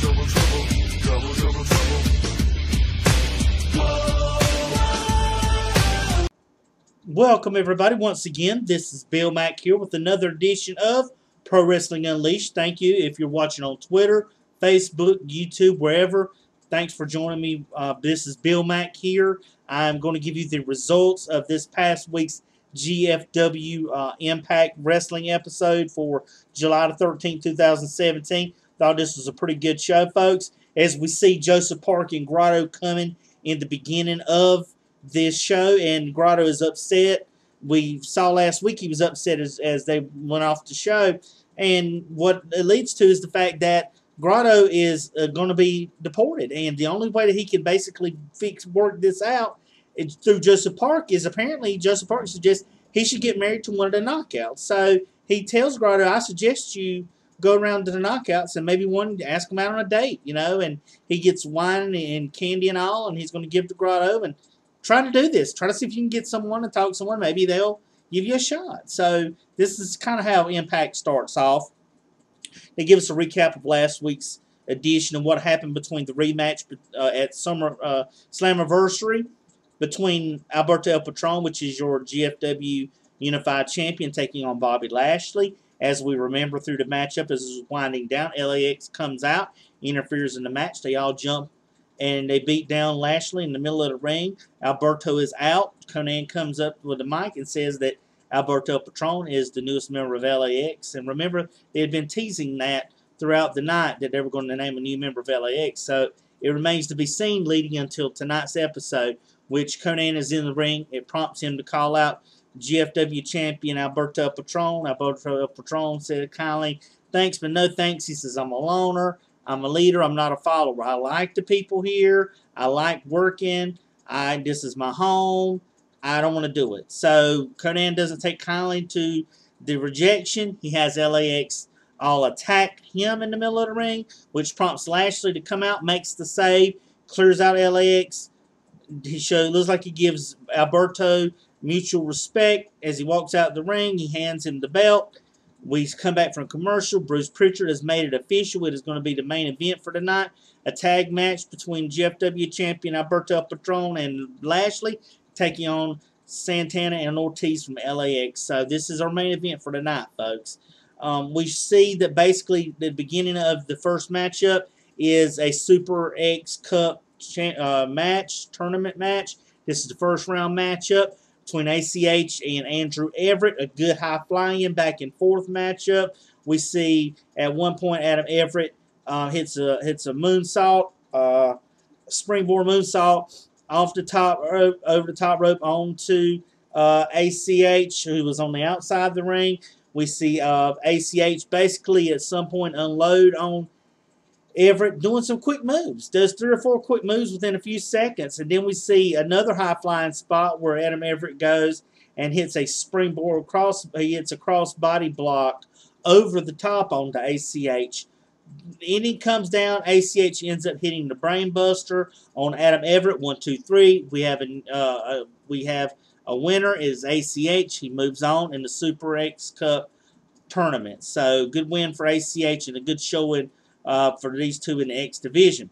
double trouble, double, double trouble. Welcome everybody once again. This is Bill Mack here with another edition of Pro Wrestling Unleashed. Thank you if you're watching on Twitter, Facebook, YouTube, wherever. Thanks for joining me. This is Bill Mack here. I'm going to give you the results of this past week's GFW Impact Wrestling episode for July the 13th, 2017. Thought this was a pretty good show, folks. As we see Joseph Park and Grotto coming in the beginning of this show, and Grotto is upset. We saw last week he was upset as they went off the show, and what it leads to is the fact that Grotto is going to be deported, and the only way that he can basically work this out is through Joseph Park. Is apparently Joseph Park suggests he should get married to one of the knockouts. So he tells Grotto, I suggest you go around to the knockouts and maybe ask him out on a date, you know, and he gets wine and candy and all, and he's going to give to Grotto and try to do this. Try to see if you can get someone to talk to someone. Maybe they'll give you a shot. So this is kind of how Impact starts off. They give us a recap of last week's edition of what happened between the rematch at Summer Slammiversary between Alberto Patron, which is your GFW Unified Champion, taking on Bobby Lashley. As we remember through the matchup, as it was winding down, LAX comes out, interferes in the match. They all jump and they beat down Lashley in the middle of the ring. Alberto is out. Conan comes up with the mic and says that Alberto Patron is the newest member of LAX. And remember, they had been teasing that throughout the night that they were going to name a new member of LAX. So it remains to be seen leading until tonight's episode, which Conan is in the ring. It prompts him to call out GFW champion Alberto Patron. Alberto Patron said kindly, thanks, but no thanks. He says, I'm a loner. I'm a leader. I'm not a follower. I like the people here. I like working. This is my home. I don't want to do it. So Conan doesn't take kindly to the rejection. He has LAX all attack him in the middle of the ring, which prompts Lashley to come out, makes the save, clears out LAX. Looks like he gives Alberto mutual respect. As he walks out the ring, he hands him the belt. We come back from commercial. Bruce Pritchard has made it official. It is going to be the main event for tonight. A tag match between GFW champion Alberto Patron and Lashley, taking on Santana and Ortiz from LAX. So this is our main event for tonight, folks. We see that basically the beginning of the first matchup is a Super X Cup tournament match. This is the first round matchup between ACH and Andrew Everett, a good high-flying back and forth matchup. We see at one point Adam Everett hits a moonsault, springboard moonsault off the top rope, over the top rope onto ACH, who was on the outside of the ring. We see ACH basically at some point unload on Everett, doing some quick moves. Does 3 or 4 quick moves within a few seconds. And then we see another high-flying spot where Adam Everett goes and hits a springboard he hits a cross-body block over the top onto ACH. And he comes down. ACH ends up hitting the brain buster on Adam Everett. 1, 2, 3. We have a winner is ACH. He moves on in the Super X Cup tournament. So good win for ACH and a good showing for these two in the X division.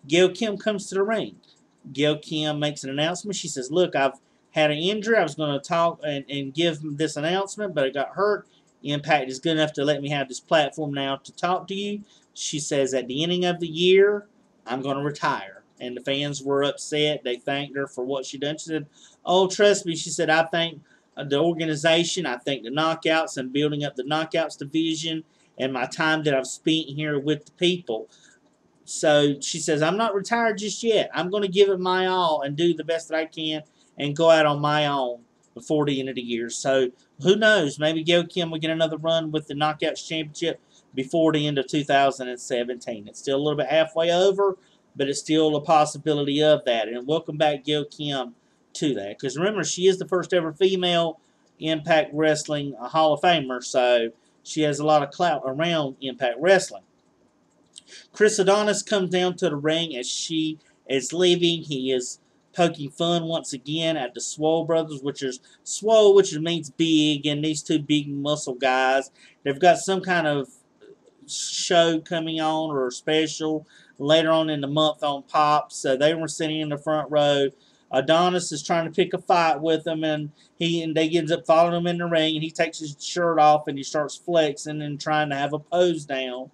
Gail Kim comes to the ring. Gail Kim makes an announcement. She says, look, I've had an injury. I was going to talk and give this announcement, but I got hurt. Impact is good enough to let me have this platform now to talk to you. She says, at the ending of the year, I'm going to retire. And the fans were upset. They thanked her for what she done. She said, oh, trust me. She said, I thank the organization. I thank the Knockouts and building up the Knockouts division and my time that I've spent here with the people. So she says, I'm not retired just yet. I'm going to give it my all and do the best that I can and go out on my own before the end of the year. So who knows? Maybe Gail Kim will get another run with the Knockouts Championship before the end of 2017. It's still a little bit halfway over, but it's still a possibility of that. And welcome back, Gail Kim, to that. Because remember, she is the first ever female Impact Wrestling Hall of Famer. So she has a lot of clout around Impact Wrestling. Chris Adonis comes down to the ring as she is leaving. He is poking fun once again at the Swole brothers, which means big, and these two big muscle guys. They've got some kind of show coming on or a special later on in the month on Pop. So they were sitting in the front row. Adonis is trying to pick a fight with him, and they ends up following him in the ring, and he takes his shirt off and he starts flexing and trying to have a pose down.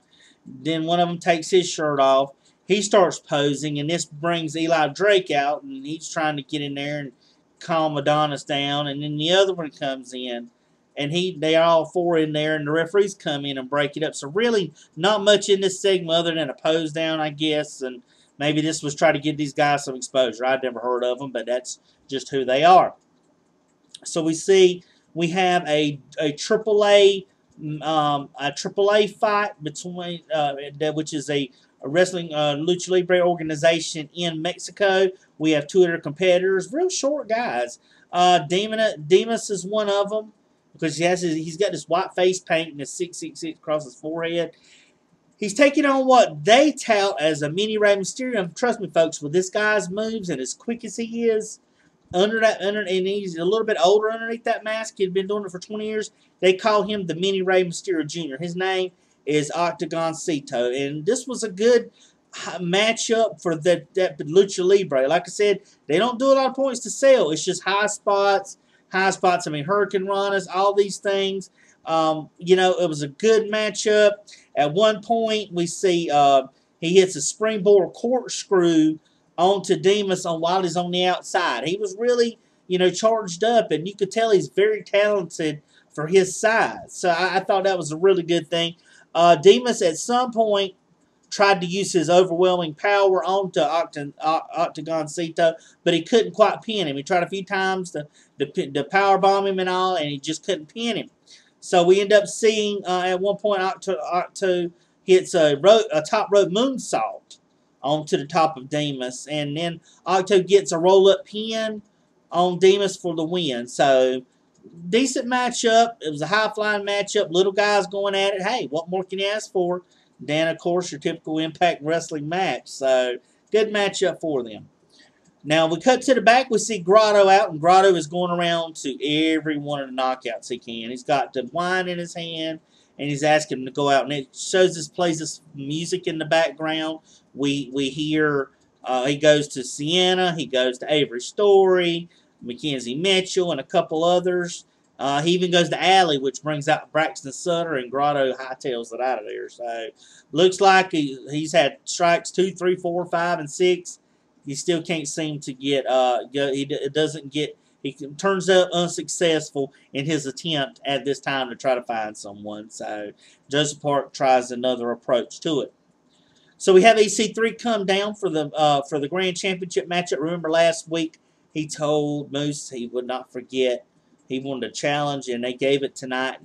Then one of them takes his shirt off. He starts posing, and this brings Eli Drake out, and he's trying to get in there and calm Adonis down. And then the other one comes in, and they are all four in there, and the referees come in and break it up. So really, not much in this segment other than a pose down, I guess, and maybe this was try to give these guys some exposure. I'd never heard of them, but that's just who they are. So we have a AAA fight between which is a wrestling lucha libre organization in Mexico. We have two other competitors, real short guys. Demas is one of them because he's got this white face paint and a 666 across his forehead. He's taking on what they tout as a mini Rey Mysterio. Trust me, folks, with this guy's moves and as quick as he is, and he's a little bit older underneath that mask. He'd been doing it for 20 years. They call him the mini Rey Mysterio Jr. His name is Octagoncito, and this was a good matchup for that Lucha Libre. Like I said, they don't do a lot of points to sell. It's just high spots. I mean, Hurricane Ranas, all these things. It was a good matchup. At one point, we see he hits a springboard corkscrew onto Demas while he's on the outside. He was really, charged up, and you could tell he's very talented for his size. So I thought that was a really good thing. Demas at some point tried to use his overwhelming power onto Octagoncito, but he couldn't quite pin him. He tried a few times to power bomb him and all, and he just couldn't pin him. So we end up seeing at one point Octo hits a top rope moonsault onto the top of Demas, and then Octo gets a roll-up pin on Demas for the win. So decent matchup. It was a high-flying matchup. Little guys going at it. Hey, what more can you ask for? Then, of course, your typical Impact Wrestling match. So good matchup for them. Now, we cut to the back. We see Grotto out, and Grotto is going around to every one of the knockouts he can. He's got the wine in his hand, and he's asking him to go out. And it plays this music in the background. We hear he goes to Sienna. He goes to Avery Story, Mackenzie Mitchell, and a couple others. He even goes to Alley, which brings out Braxton Sutter, and Grotto hightails it out of there. So, looks like he's had strikes 2, 3, 4, 5, and 6. He still can't seem to get. He turns out unsuccessful in his attempt at this time to try to find someone. So, Joseph Park tries another approach to it. So we have EC3 come down for the Grand Championship matchup. Remember last week he told Moose he would not forget. He wanted a challenge, and they gave it tonight.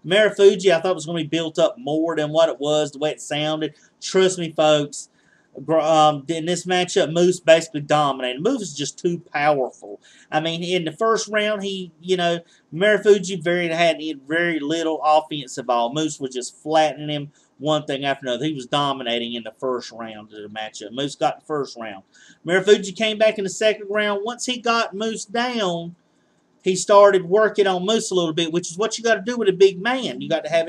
Marufuji, I thought was going to be built up more than what it was, the way it sounded. Trust me, folks. In this matchup, Moose basically dominated. Moose is just too powerful. I mean, in the first round, Marufuji had very little offense at all. Moose was just flattening him one thing after another. He was dominating in the first round of the matchup. Moose got the first round. Marufuji came back in the second round. Once he got Moose down, he started working on Moose a little bit, which is what you got to do with a big man. You got to have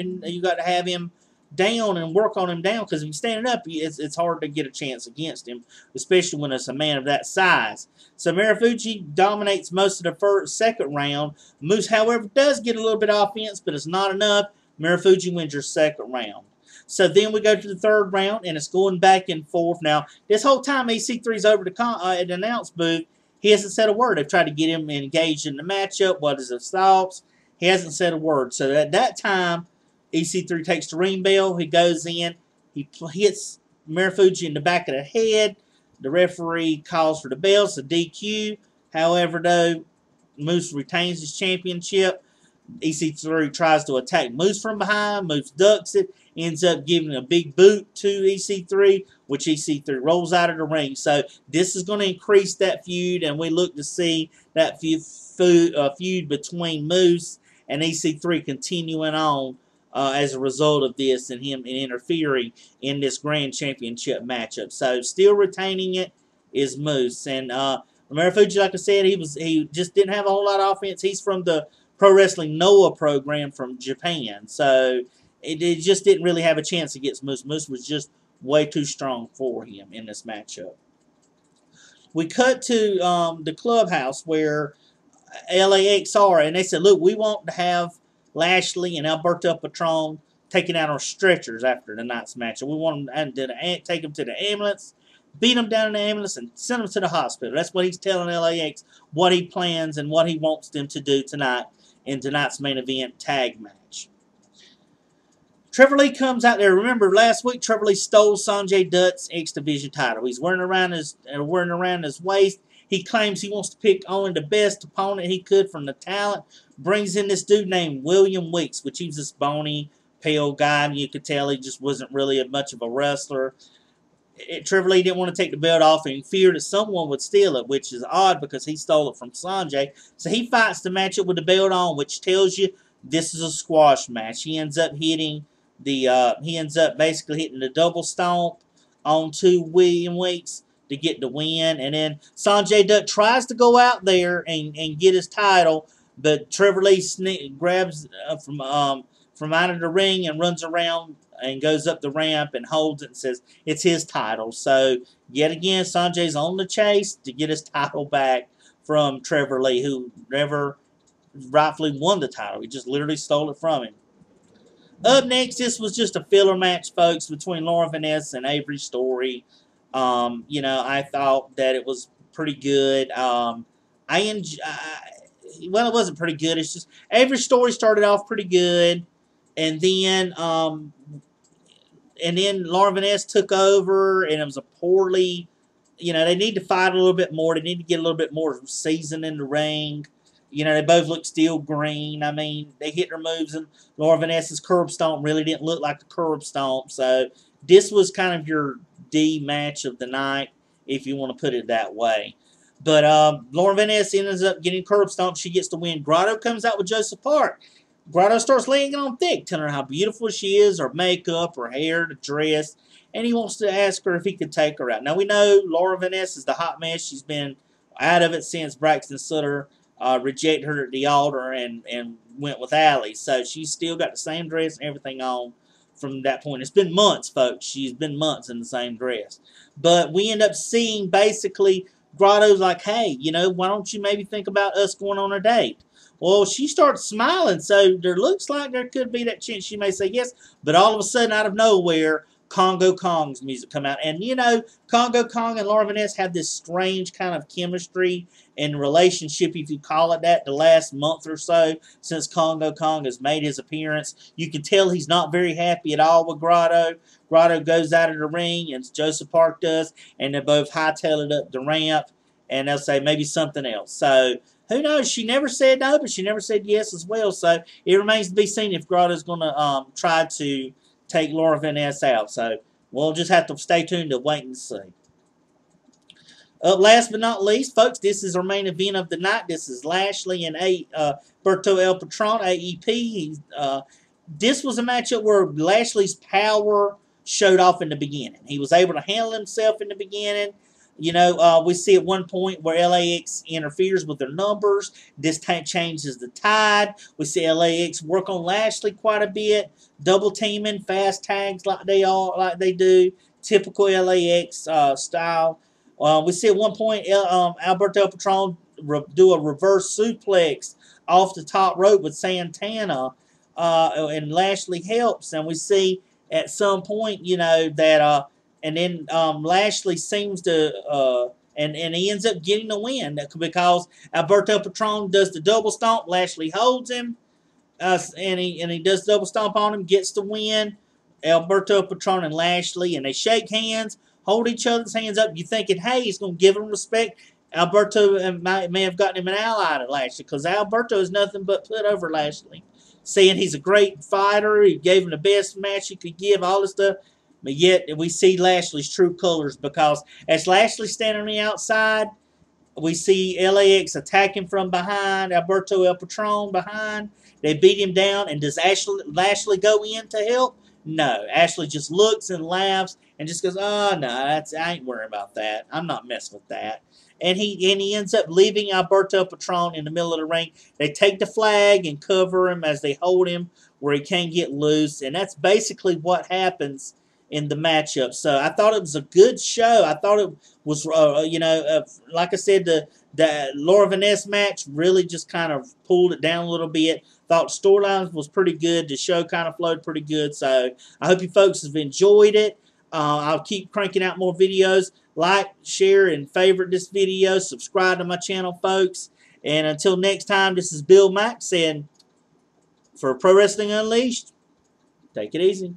him down and work on him down, because if he's standing up, it's hard to get a chance against him, especially when it's a man of that size. So Marufuji dominates most of the second round. Moose, however, does get a little bit of offense, but it's not enough. Marufuji wins your second round. So then we go to the third round, and it's going back and forth. Now, this whole time EC3's over at the announce booth, he hasn't said a word. They've tried to get him engaged in the matchup. What is his thoughts? He hasn't said a word. So at that time, EC3 takes the ring bell. He goes in. He hits Marufuji in the back of the head. The referee calls for the bell. It's a DQ. However, though, Moose retains his championship. EC3 tries to attack Moose from behind. Moose ducks it. Ends up giving a big boot to EC3, which EC3 rolls out of the ring. So this is going to increase that feud, and we look to see that feud between Moose and EC3 continuing on as a result of this, and him interfering in this Grand Championship matchup. So still retaining it is Moose. And Marufuji, like I said, he just didn't have a whole lot of offense. He's from the Pro Wrestling Noah program from Japan. So it just didn't really have a chance against Moose. Moose was just way too strong for him in this matchup. We cut to the clubhouse where LAX are, and they said, look, we want to have Lashley and Alberto Patron taken out on stretchers after tonight's match. We want them to take them to the ambulance, beat them down in the ambulance, and send them to the hospital. That's what he's telling LAX, what he plans and what he wants them to do tonight in tonight's main event tag match. Trevor Lee comes out there. Remember, last week Trevor Lee stole Sanjay Dutt's X Division title. He's wearing around his waist. He claims he wants to pick only the best opponent he could from the talent. Brings in this dude named William Weeks, which he was this bony, pale guy, and you could tell he just wasn't really much of a wrestler. Trevor Lee didn't want to take the belt off, and he feared that someone would steal it, which is odd because he stole it from Sanjay. So he fights the matchup with the belt on, which tells you this is a squash match. He ends up basically hitting the double stomp onto William Weeks to get the win. And then Sanjay Dutt tries to go out there and get his title, but Trevor Lee grabs from out of the ring and runs around and goes up the ramp and holds it and says it's his title. So yet again, Sanjay's on the chase to get his title back from Trevor Lee, who never rightfully won the title. He just literally stole it from him. Up next, this was just a filler match, folks, between Lauren Vanessa and Avery Story. I thought that it was pretty good. Well, it wasn't pretty good. It's just Avery Story started off pretty good, and then Lauren Vanessa took over, and it was a poorly. They need to fight a little bit more. They need to get a little bit more season in the ring. They both look steel green. I mean, they hit their moves, and Lauren Vanessa's curb stomp really didn't look like the curb stomp. So this was kind of your D match of the night, if you want to put it that way. But Lauren Vanessa ends up getting curb stomped. She gets the win. Grotto comes out with Joseph Park. Grotto starts laying it on thick, telling her how beautiful she is, her makeup, her hair, the dress, and he wants to ask her if he could take her out. Now, we know Lauren Vanessa is the hot mess. She's been out of it since Braxton Sutter rejected her at the altar and went with Allie. So she's still got the same dress and everything on from that point. It's been months, folks. She's been months in the same dress. But we end up seeing basically Grotto's like, hey, why don't you maybe think about us going on a date? Well, she starts smiling, so there looks like there could be that chance she may say yes. But all of a sudden, out of nowhere, Congo Kong's music come out. And, Congo Kong and Lauren Vanessa have this strange kind of chemistry and relationship, if you call it that, the last month or so since Congo Kong has made his appearance. You can tell he's not very happy at all with Grotto. Grotto goes out of the ring, and Joseph Park does, and they both hightail it up the ramp, and they'll say maybe something else. So, who knows? She never said no, but she never said yes as well. So, it remains to be seen if Grotto's going to try to take Lauren Vanessa out. So, we'll just have to stay tuned to wait and see. Last but not least, folks, this is our main event of the night. This is Lashley and Alberto El Patron, AEP. This was a matchup where Lashley's power showed off in the beginning. He was able to handle himself in the beginning. We see at one point where LAX interferes with their numbers. This changes the tide. We see LAX work on Lashley quite a bit, double teaming, fast tags like they do, typical LAX style. We see at one point Alberto Patron do a reverse suplex off the top rope with Santana, and Lashley helps. And we see at some point, that and then Lashley seems to, and he ends up getting the win because Alberto Patron does the double stomp. Lashley holds him, and he does double stomp on him, gets the win. Alberto Patron and Lashley, and they shake hands, hold each other's hands up. You thinking, hey, he's going to give him respect. Alberto may have gotten him an ally to Lashley because Alberto is nothing but put over Lashley, saying he's a great fighter. He gave him the best match he could give, all this stuff. But yet we see Lashley's true colors because as Lashley standing on the outside, we see LAX attacking from behind, Alberto El Patron behind. They beat him down, and does Lashley go in to help? No, Ashley just looks and laughs and just goes, "Oh no, I ain't worrying about that. I'm not messing with that." And he ends up leaving Alberto Patron in the middle of the ring. They take the flag and cover him as they hold him where he can't get loose, and that's basically what happens in the matchup. So I thought it was a good show. I thought it was, like I said, the Laura Vanessa match really just kind of pulled it down a little bit. Thought the storyline was pretty good. The show kind of flowed pretty good. So I hope you folks have enjoyed it. I'll keep cranking out more videos. Like, share, and favorite this video. Subscribe to my channel, folks. And until next time, this is Bill Mack saying, for Pro Wrestling Unleashed, take it easy.